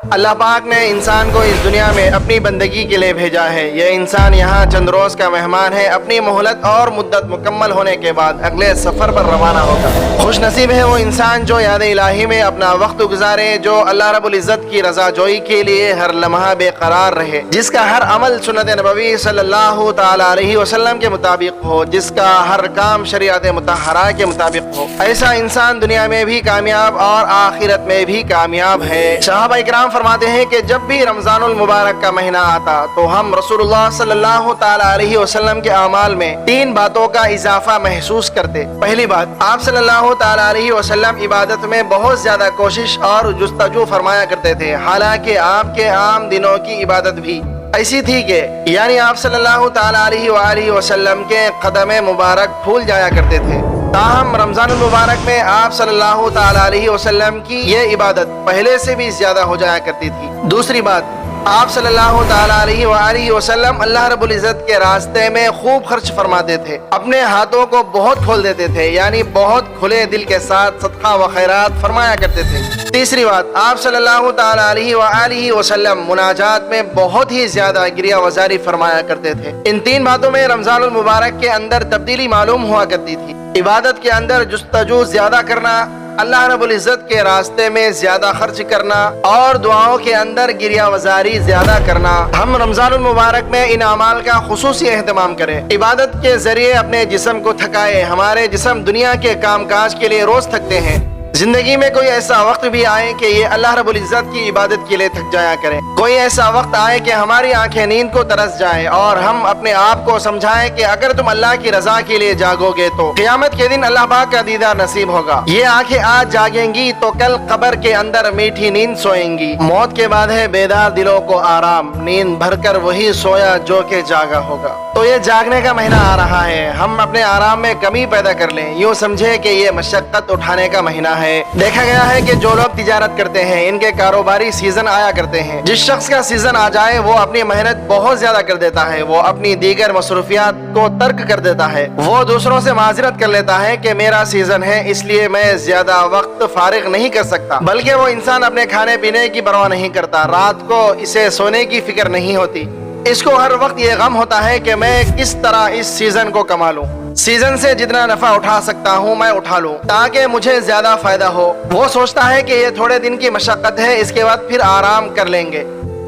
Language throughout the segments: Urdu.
اللہ پاک نے انسان کو اس دنیا میں اپنی بندگی کے لیے بھیجا ہے۔ یہ انسان یہاں چند روز کا مہمان ہے، اپنی مہلت اور مدت مکمل ہونے کے بعد اگلے سفر پر روانہ ہوگا۔ خوش نصیب ہے وہ انسان جو یاد الہی میں اپنا وقت گزارے، جو اللہ رب العزت کی رضا جوئی کے لیے ہر لمحہ بے قرار رہے، جس کا ہر عمل سنت نبوی صلی اللہ تعالی علیہ وسلم کے مطابق ہو، جس کا ہر کام شریعت مطہرہ کے مطابق ہو۔ ایسا انسان دنیا میں بھی کامیاب اور آخرت میں بھی کامیاب ہے۔ صحابہ اکرام فرماتے ہیں کہ جب بھی رمضان المبارک کا مہینہ آتا تو ہم رسول اللہ صلی اللہ تعالی علیہ وسلم کے اعمال میں 3 باتوں کا اضافہ محسوس کرتے۔ پہلی بات، آپ صلی اللہ تعالی علیہ وسلم عبادت میں بہت زیادہ کوشش اور جستجو فرمایا کرتے تھے، حالانکہ آپ کے عام دنوں کی عبادت بھی ایسی تھی کہ یعنی آپ صلی اللہ تعالی علیہ وآلہ وسلم کے قدم مبارک پھول جایا کرتے تھے۔ تاہم رمضان المبارک میں آپ صلی اللہ تعالی علیہ وسلم کی یہ عبادت پہلے سے بھی زیادہ ہو جایا کرتی تھی۔ دوسری بات، آپ صلی اللہ تعالی علیہ وآلہ وسلم اللہ رب العزت کے راستے میں خوب خرچ فرماتے تھے، اپنے ہاتھوں کو بہت کھول دیتے تھے، یعنی بہت کھلے دل کے ساتھ صدقہ و خیرات فرمایا کرتے تھے۔ تیسری بات، آپ صلی اللہ تعالی علیہ وآلہ وسلم مناجات میں بہت ہی زیادہ گریہ وزاری فرمایا کرتے تھے۔ ان 3 باتوں میں رمضان المبارک کے اندر تبدیلی معلوم ہوا کرتی تھی۔ عبادت کے اندر جستجو زیادہ کرنا، اللہ رب العزت کے راستے میں زیادہ خرچ کرنا اور دعاؤں کے اندر گریہ وزاری زیادہ کرنا۔ ہم رمضان المبارک میں ان اعمال کا خصوصی اہتمام کریں، عبادت کے ذریعے اپنے جسم کو تھکائے۔ ہمارے جسم دنیا کے کام کاج کے لیے روز تھکتے ہیں، زندگی میں کوئی ایسا وقت بھی آئے کہ یہ اللہ رب العزت کی عبادت کے لیے تھک جایا کریں۔ کوئی ایسا وقت آئے کہ ہماری آنکھیں نیند کو ترس جائیں اور ہم اپنے آپ کو سمجھائیں کہ اگر تم اللہ کی رضا کے لیے جاگو گے تو قیامت کے دن اللہ پاک کا دیدار نصیب ہوگا۔ یہ آنکھیں آج جاگیں گی تو کل قبر کے اندر میٹھی نیند سوئیں گی۔ موت کے بعد ہے بیدار دلوں کو آرام، نیند بھر کر وہی سویا جو کہ جاگا ہوگا۔ تو یہ جاگنے کا مہینہ آ رہا ہے، ہم اپنے آرام میں کمی پیدا کر لیں، یوں سمجھے کہ یہ مشقت اٹھانے کا مہینہ ہے۔ دیکھا گیا ہے کہ جو لوگ تجارت کرتے ہیں ان کے کاروباری سیزن آیا کرتے ہیں۔ جس شخص کا سیزن آ جائے وہ اپنی محنت بہت زیادہ کر دیتا ہے، وہ اپنی دیگر مصروفیات کو ترک کر دیتا ہے، وہ دوسروں سے معذرت کر لیتا ہے کہ میرا سیزن ہے اس لیے میں زیادہ وقت فارغ نہیں کر سکتا، بلکہ وہ انسان اپنے کھانے پینے کی پرواہ نہیں کرتا، رات کو اسے سونے کی فکر نہیں ہوتی، اس کو ہر وقت یہ غم ہوتا ہے کہ میں کس طرح اس سیزن کو کما لوں، سیزن سے جتنا نفع اٹھا سکتا ہوں میں اٹھا لوں تاکہ مجھے زیادہ فائدہ ہو۔ وہ سوچتا ہے کہ یہ تھوڑے دن کی مشقت ہے، اس کے بعد پھر آرام کر لیں گے۔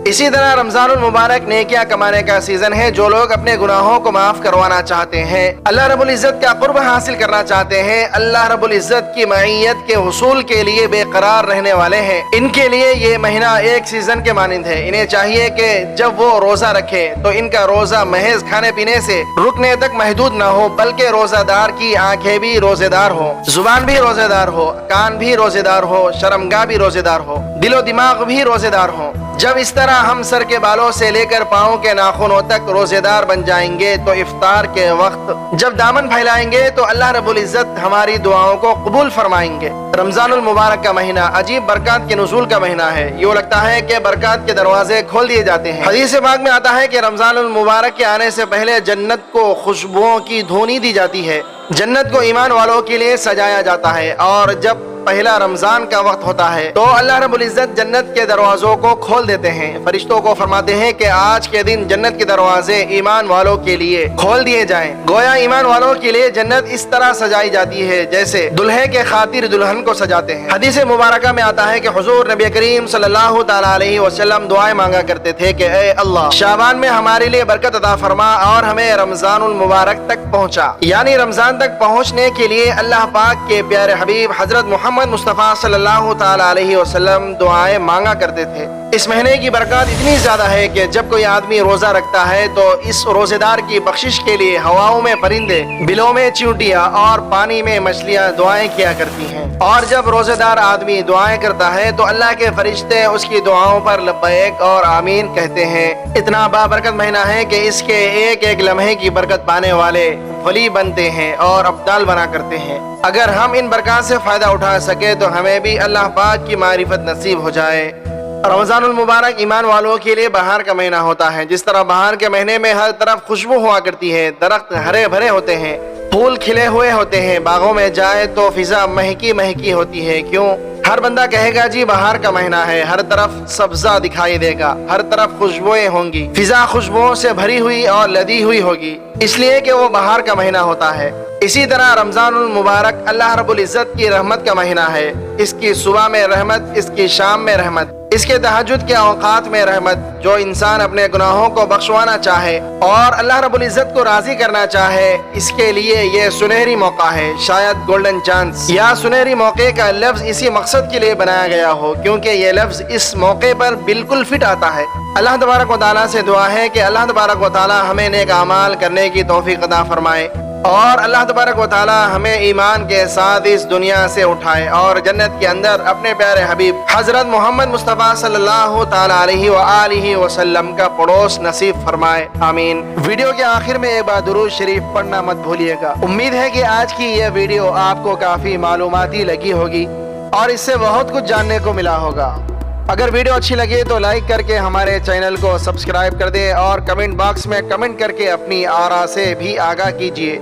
اسی طرح رمضان المبارک نیکیاں کمانے کا سیزن ہے۔ جو لوگ اپنے گناہوں کو معاف کروانا چاہتے ہیں، اللہ رب العزت کا قرب حاصل کرنا چاہتے ہیں، اللہ رب العزت کی معیت کے حصول کے لیے بے قرار رہنے والے ہیں، ان کے لیے یہ مہینہ ایک سیزن کے مانند ہے۔ انہیں چاہیے کہ جب وہ روزہ رکھے تو ان کا روزہ محض کھانے پینے سے رکنے تک محدود نہ ہو، بلکہ روزہ دار کی آنکھیں بھی روزے دار ہو، زبان بھی روزے دار ہو، کان بھی روزے دار ہو، شرمگاہ بھی روزے دار ہو، دل و دماغ بھی روزے دار ہو۔ جب اس طرح ہم سر کے بالوں سے لے کر پاؤں کے ناخنوں تک روزے دار بن جائیں گے تو افطار کے وقت جب دامن پھیلائیں گے تو اللہ رب العزت ہماری دعاؤں کو قبول فرمائیں گے۔ رمضان المبارک کا مہینہ عجیب برکات کے نزول کا مہینہ ہے، یوں لگتا ہے کہ برکات کے دروازے کھول دیے جاتے ہیں۔ حدیث پاک میں آتا ہے کہ رمضان المبارک کے آنے سے پہلے جنت کو خوشبوؤں کی دھونی دی جاتی ہے، جنت کو ایمان والوں کے لیے سجایا جاتا ہے، اور جب پہلا رمضان کا وقت ہوتا ہے تو اللہ رب العزت جنت کے دروازوں کو کھول دیتے ہیں، فرشتوں کو فرماتے ہیں کہ آج کے دن جنت کے دروازے ایمان والوں کے لیے کھول دیے جائیں۔ گویا ایمان والوں کے لیے جنت اس طرح سجائی جاتی ہے جیسے دلہے کے خاطر دلہن کو سجاتے ہیں۔ حدیث مبارکہ میں آتا ہے کہ حضور نبی کریم صلی اللہ تعالی علیہ وسلم دعائیں مانگا کرتے تھے کہ اے اللہ، شعبان میں ہمارے لیے برکت عطا فرما اور ہمیں رمضان المبارک تک پہنچا، یعنی رمضان تک پہنچنے کے لیے اللہ پاک کے پیارے حبیب حضرت محمد مصطفیٰ صلی اللہ تعالی علیہ وسلم دعائیں مانگا کرتے تھے۔ اس مہینے کی برکات اتنی زیادہ ہے کہ جب کوئی آدمی روزہ رکھتا ہے تو اس روزے دار کی بخشش کے لیے ہواؤں میں پرندے، بلوں میں چیونٹیاں اور پانی میں مچھلیاں دعائیں کیا کرتی ہیں، اور جب روزے دار آدمی دعائیں کرتا ہے تو اللہ کے فرشتے اس کی دعاؤں پر لبیک اور آمین کہتے ہیں۔ اتنا بابرکت مہینہ ہے کہ اس کے ایک ایک لمحے کی برکت پانے والے ولی بنتے ہیں اور ابدال بنا کرتے ہیں۔ اگر ہم ان برکات سے فائدہ اٹھا سکے تو ہمیں بھی اللہ پاک کی معرفت نصیب ہو جائے۔ رمضان المبارک ایمان والوں کے لیے بہار کا مہینہ ہوتا ہے۔ جس طرح بہار کے مہینے میں ہر طرف خوشبو ہوا کرتی ہے، درخت ہرے بھرے ہوتے ہیں، پھول کھلے ہوئے ہوتے ہیں، باغوں میں جائے تو فضا مہکی مہکی ہوتی ہے، کیوں ہر بندہ کہے گا جی بہار کا مہینہ ہے، ہر طرف سبزہ دکھائی دے گا، ہر طرف خوشبوئیں ہوں گی، فضا خوشبوؤں سے بھری ہوئی اور لدی ہوئی ہوگی، اس لیے کہ وہ بہار کا مہینہ ہوتا ہے۔ اسی طرح رمضان المبارک اللہ رب العزت کی رحمت کا مہینہ ہے۔ اس کی صبح میں رحمت، اس کی شام میں رحمت، اس کے تہجد کے اوقات میں رحمت۔ جو انسان اپنے گناہوں کو بخشوانا چاہے اور اللہ رب العزت کو راضی کرنا چاہے، اس کے لیے یہ سنہری موقع ہے، شاید گولڈن چانس یا سنہری موقع کا لفظ اسی مقصد کے لیے بنایا گیا ہو، کیونکہ یہ لفظ اس موقع پر بالکل فٹ آتا ہے۔ اللہ تبارک و تعالیٰ سے دعا ہے کہ اللہ تبارک و تعالیٰ ہمیں نیک اعمال کرنے کی توفیق عطا فرمائے، اور اللہ تبارک و تعالیٰ ہمیں ایمان کے ساتھ اس دنیا سے اٹھائے اور جنت کے اندر اپنے پیارے حبیب حضرت محمد مصطفیٰ صلی اللہ تعالیٰ علیہ وآلہ وسلم کا پڑوس نصیب فرمائے، آمین۔ ویڈیو کے آخر میں ایک بار درود شریف پڑھنا مت بھولیے گا۔ امید ہے کہ آج کی یہ ویڈیو آپ کو کافی معلوماتی لگی ہوگی اور اس سے بہت کچھ جاننے کو ملا ہوگا۔ اگر ویڈیو اچھی لگے تو لائک کر کے ہمارے چینل کو سبسکرائب کر دیں اور کمنٹ باکس میں کمنٹ کر کے اپنی آراء سے بھی آگاہ کیجیے۔